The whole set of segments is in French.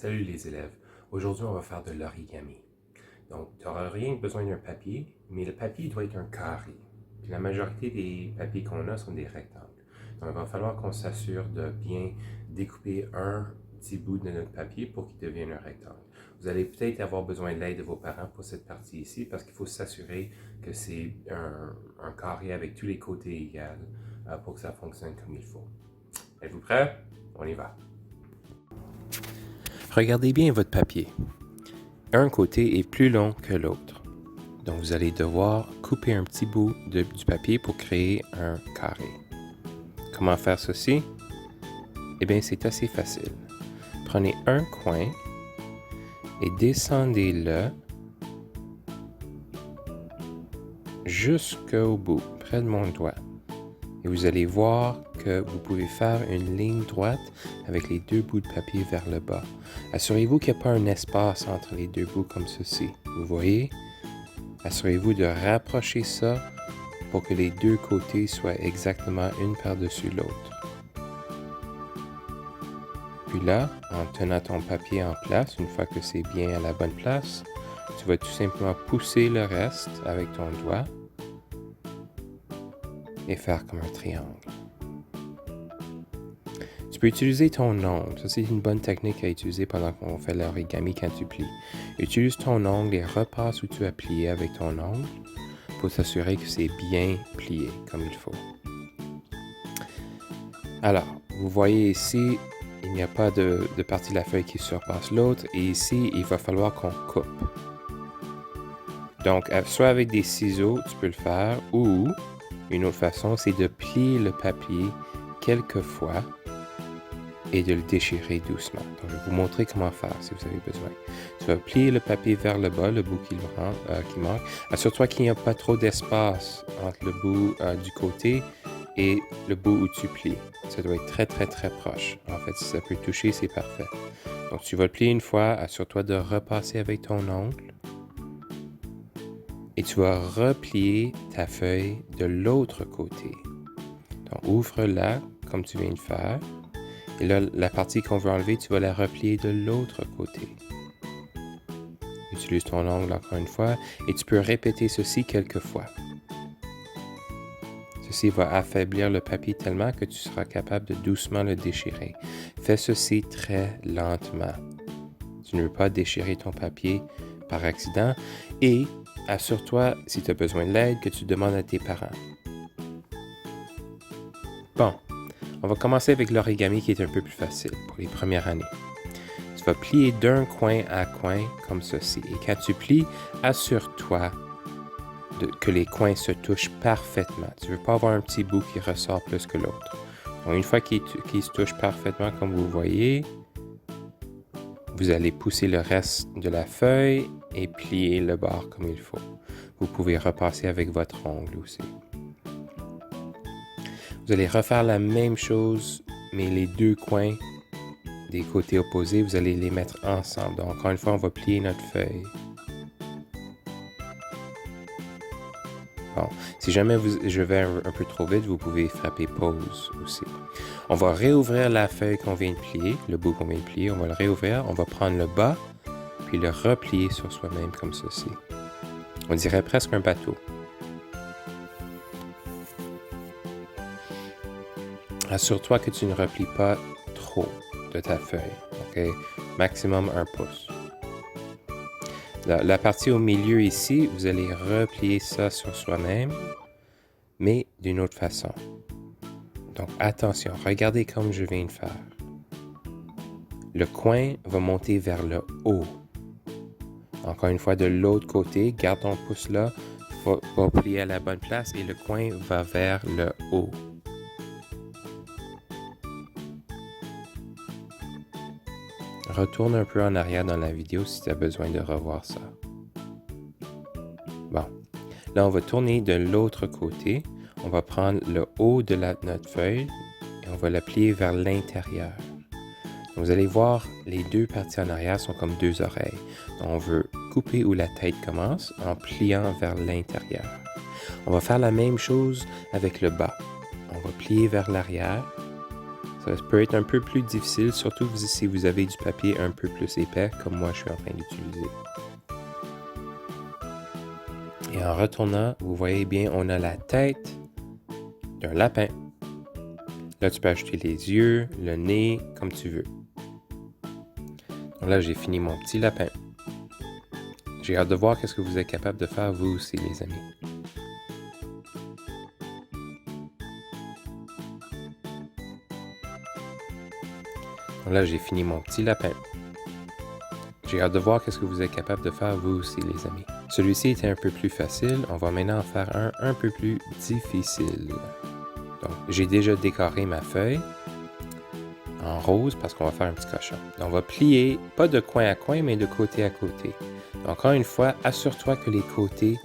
Salut les élèves, aujourd'hui on va faire de l'origami. Donc tu n'auras rien besoin d'un papier, mais le papier doit être un carré. Puis la majorité des papiers qu'on a sont des rectangles. Donc il va falloir qu'on s'assure de bien découper un petit bout de notre papier pour qu'il devienne un rectangle. Vous allez peut-être avoir besoin de l'aide de vos parents pour cette partie ici parce qu'il faut s'assurer que c'est un carré avec tous les côtés égaux pour que ça fonctionne comme il faut. Êtes-vous prêts? On y va. Regardez bien votre papier. Un côté est plus long que l'autre. Donc vous allez devoir couper un petit bout du papier pour créer un carré. Comment faire ceci? Eh bien, c'est assez facile. Prenez un coin et descendez-le jusqu'au bout, près de mon doigt. Et vous allez voir que vous pouvez faire une ligne droite avec les deux bouts de papier vers le bas. Assurez-vous qu'il n'y a pas un espace entre les deux bouts comme ceci. Vous voyez? Assurez-vous de rapprocher ça pour que les deux côtés soient exactement une par-dessus l'autre. Puis là, en tenant ton papier en place, une fois que c'est bien à la bonne place, tu vas tout simplement pousser le reste avec ton doigt et faire comme un triangle. Tu peux utiliser ton ongle. Ça, c'est une bonne technique à utiliser pendant qu'on fait l'origami quand tu plies. Utilise ton ongle et repasse où tu as plié avec ton ongle pour s'assurer que c'est bien plié comme il faut. Alors, vous voyez ici, il n'y a pas de partie de la feuille qui surpasse l'autre. Et ici, il va falloir qu'on coupe. Donc, soit avec des ciseaux, tu peux le faire, ou une autre façon, c'est de plier le papier quelques fois et de le déchirer doucement. Donc, je vais vous montrer comment faire si vous avez besoin. Tu vas plier le papier vers le bas, le bout qui manque. Assure-toi qu'il n'y a pas trop d'espace entre le bout du côté et le bout où tu plies. Ça doit être très, très, très proche. En fait, si ça peut toucher, c'est parfait. Donc, tu vas le plier une fois. Assure-toi de repasser avec ton ongle. Et tu vas replier ta feuille de l'autre côté. Donc, ouvre-la comme tu viens de faire. Et là, la partie qu'on veut enlever, tu vas la replier de l'autre côté. Utilise ton ongle encore une fois et tu peux répéter ceci quelques fois. Ceci va affaiblir le papier tellement que tu seras capable de doucement le déchirer. Fais ceci très lentement. Tu ne veux pas déchirer ton papier par accident et assure-toi, si tu as besoin de l'aide, que tu demandes à tes parents. Bon. On va commencer avec l'origami qui est un peu plus facile pour les premières années. Tu vas plier d'un coin à coin comme ceci. Et quand tu plies, assure-toi que les coins se touchent parfaitement. Tu ne veux pas avoir un petit bout qui ressort plus que l'autre. Donc, une fois qu'ils se touchent parfaitement comme vous voyez, vous allez pousser le reste de la feuille et plier le bord comme il faut. Vous pouvez repasser avec votre ongle aussi. Vous allez refaire la même chose, mais les deux coins des côtés opposés, vous allez les mettre ensemble. Donc, encore une fois, on va plier notre feuille. Bon, si jamais je vais un peu trop vite, vous pouvez frapper pause aussi. On va réouvrir la feuille qu'on vient de plier, le bout qu'on vient de plier, on va le réouvrir, on va prendre le bas, puis le replier sur soi-même comme ceci. On dirait presque un bateau. Assure-toi que tu ne replies pas trop de ta feuille, ok? Maximum 1 pouce. La partie au milieu ici, vous allez replier ça sur soi-même, mais d'une autre façon. Donc attention, regardez comme je viens de faire. Le coin va monter vers le haut. Encore une fois, de l'autre côté, garde ton pouce là, va plier à la bonne place et le coin va vers le haut. Retourne un peu en arrière dans la vidéo si tu as besoin de revoir ça. Bon, là on va tourner de l'autre côté. On va prendre le haut de notre feuille et on va la plier vers l'intérieur. Vous allez voir, les deux parties en arrière sont comme deux oreilles. Donc, on veut couper où la tête commence en pliant vers l'intérieur. On va faire la même chose avec le bas. On va plier vers l'arrière Ça peut être un peu plus difficile, surtout si vous avez du papier un peu plus épais, comme moi je suis en train d'utiliser. Et en retournant, vous voyez bien, on a la tête d'un lapin. Là, tu peux ajouter les yeux, le nez, comme tu veux. Donc là, j'ai fini mon petit lapin. J'ai hâte de voir ce que vous êtes capable de faire vous aussi, les amis. Donc là, j'ai fini mon petit lapin. J'ai hâte de voir ce que vous êtes capable de faire vous aussi, les amis. Celui-ci était un peu plus facile. On va maintenant en faire un peu plus difficile. Donc, j'ai déjà décoré ma feuille en rose parce qu'on va faire un petit cochon. Donc, on va plier, pas de coin à coin, mais de côté à côté. Donc, encore une fois, assure-toi que les côtés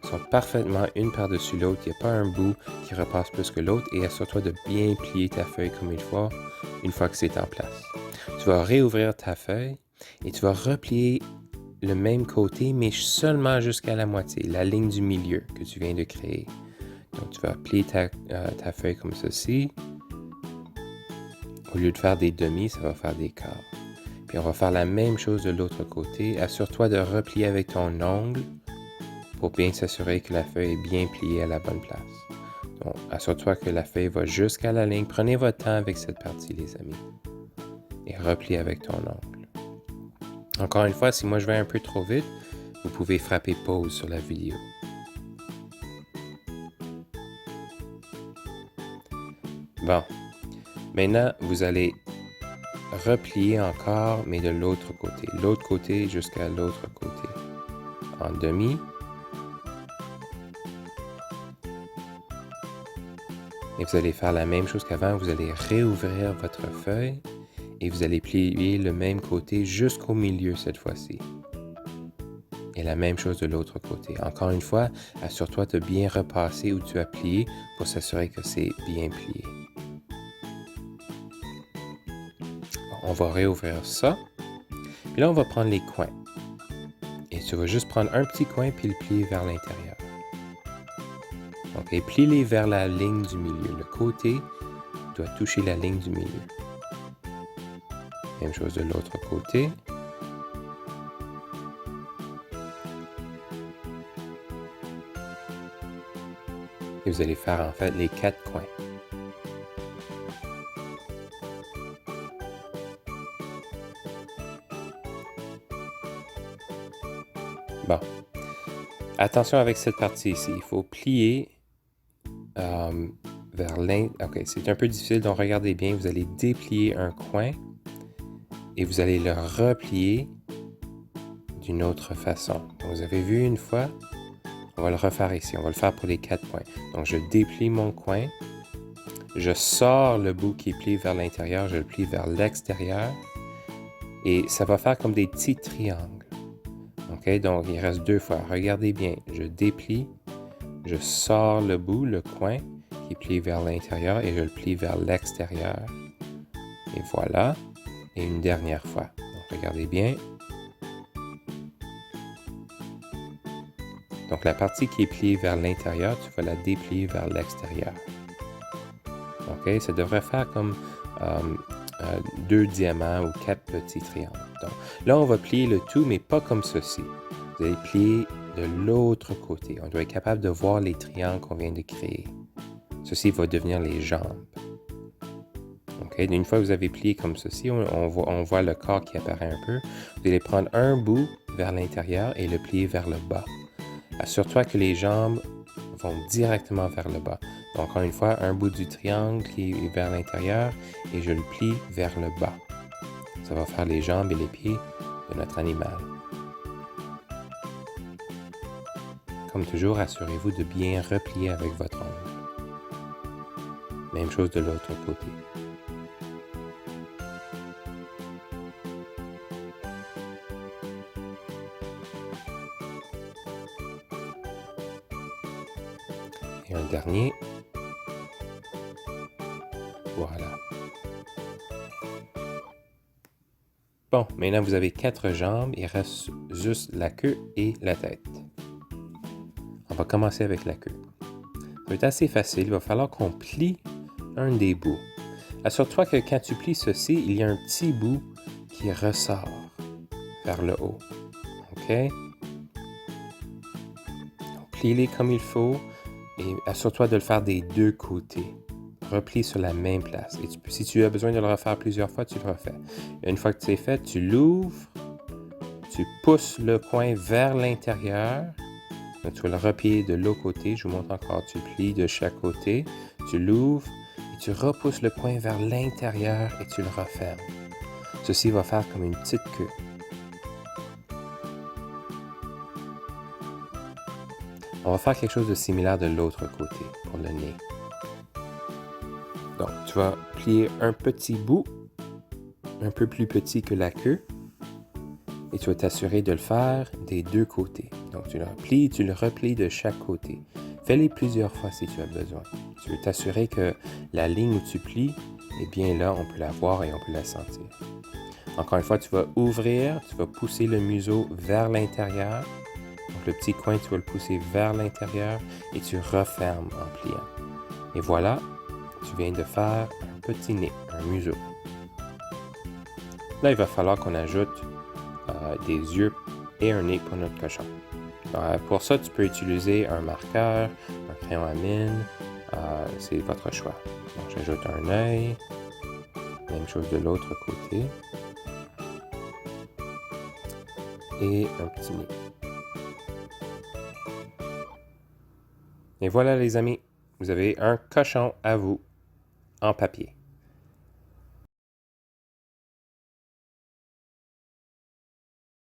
sont parfaitement une par-dessus l'autre. Il n'y a pas un bout qui repasse plus que l'autre. Et assure-toi de bien plier ta feuille comme une fois que c'est en place. Tu vas réouvrir ta feuille et tu vas replier le même côté, mais seulement jusqu'à la moitié, la ligne du milieu que tu viens de créer. Donc, tu vas plier ta feuille comme ceci. Au lieu de faire des demi, ça va faire des quarts. Puis, on va faire la même chose de l'autre côté. Assure-toi de replier avec ton ongle pour bien s'assurer que la feuille est bien pliée à la bonne place. Donc, assure-toi que la feuille va jusqu'à la ligne. Prenez votre temps avec cette partie, les amis. Et repliez avec ton ongle. Encore une fois, si moi je vais un peu trop vite, vous pouvez frapper pause sur la vidéo. Bon, maintenant vous allez replier encore, mais de l'autre côté. L'autre côté jusqu'à l'autre côté. En demi. Et vous allez faire la même chose qu'avant. Vous allez réouvrir votre feuille et vous allez plier le même côté jusqu'au milieu cette fois-ci. Et la même chose de l'autre côté. Encore une fois, assure-toi de bien repasser où tu as plié pour s'assurer que c'est bien plié. On va réouvrir ça. Puis là, on va prendre les coins. Et tu vas juste prendre un petit coin puis le plier vers l'intérieur. Donc, plie-les vers la ligne du milieu. Le côté doit toucher la ligne du milieu. Même chose de l'autre côté. Et vous allez faire en fait les 4 coins. Bon. Attention avec cette partie ici. Il faut plier vers l'intérieur. Ok, c'est un peu difficile, donc regardez bien. Vous allez déplier un coin et vous allez le replier d'une autre façon. Donc, vous avez vu une fois. On va le refaire ici. On va le faire pour les 4 points. Donc, je déplie mon coin. Je sors le bout qui est plié vers l'intérieur. Je le plie vers l'extérieur. Et ça va faire comme des petits triangles. OK? Donc, il reste 2 fois. Regardez bien. Je déplie. Je sors le bout, le coin, qui est plié vers l'intérieur. Et je le plie vers l'extérieur. Et voilà. Et une dernière fois. Donc, regardez bien. Donc, la partie qui est pliée vers l'intérieur, tu vas la déplier vers l'extérieur. OK? Ça devrait faire comme 2 diamants ou 4 petits triangles. Donc, là, on va plier le tout, mais pas comme ceci. Vous allez plier de l'autre côté. On doit être capable de voir les triangles qu'on vient de créer. Ceci va devenir les jambes. OK? Une fois que vous avez plié comme ceci, on voit le corps qui apparaît un peu. Vous allez prendre un bout vers l'intérieur et le plier vers le bas. Assure-toi que les jambes vont directement vers le bas. Donc, encore une fois, un bout du triangle qui est vers l'intérieur et je le plie vers le bas. Ça va faire les jambes et les pieds de notre animal. Comme toujours, assurez-vous de bien replier avec votre ongle. Même chose de l'autre côté. Et un dernier. Voilà. Bon, maintenant vous avez 4 jambes, il reste juste la queue et la tête. On va commencer avec la queue. Ça va être assez facile, il va falloir qu'on plie un des bouts. Assure-toi que quand tu plies ceci, il y a un petit bout qui ressort vers le haut. OK? Plie-les comme il faut et assure-toi de le faire des deux côtés. Replie sur la même place. Et si tu as besoin de le refaire plusieurs fois, tu le refais. Une fois que c'est fait, tu l'ouvres, tu pousses le coin vers l'intérieur. Donc, tu vas le replier de l'autre côté. Je vous montre encore. Tu plies de chaque côté, tu l'ouvres et tu repousses le coin vers l'intérieur et tu le refermes. Ceci va faire comme une petite queue. On va faire quelque chose de similaire de l'autre côté pour le nez. Donc, tu vas plier un petit bout, un peu plus petit que la queue, et tu vas t'assurer de le faire des deux côtés. Donc, tu le replies, tu le replies de chaque côté. Fais-les plusieurs fois si tu as besoin. Tu veux t'assurer que la ligne où tu plies est bien là, on peut la voir et on peut la sentir. Encore une fois, tu vas ouvrir, tu vas pousser le museau vers l'intérieur. Donc, le petit coin, tu vas le pousser vers l'intérieur et tu refermes en pliant. Et voilà, tu viens de faire un petit nez, un museau. Là, il va falloir qu'on ajoute des yeux et un nez pour notre cochon. Pour ça, tu peux utiliser un marqueur, un crayon à mine, c'est votre choix. Donc, j'ajoute un œil, même chose de l'autre côté, et un petit nez. Et voilà les amis, vous avez un cochon à vous en papier.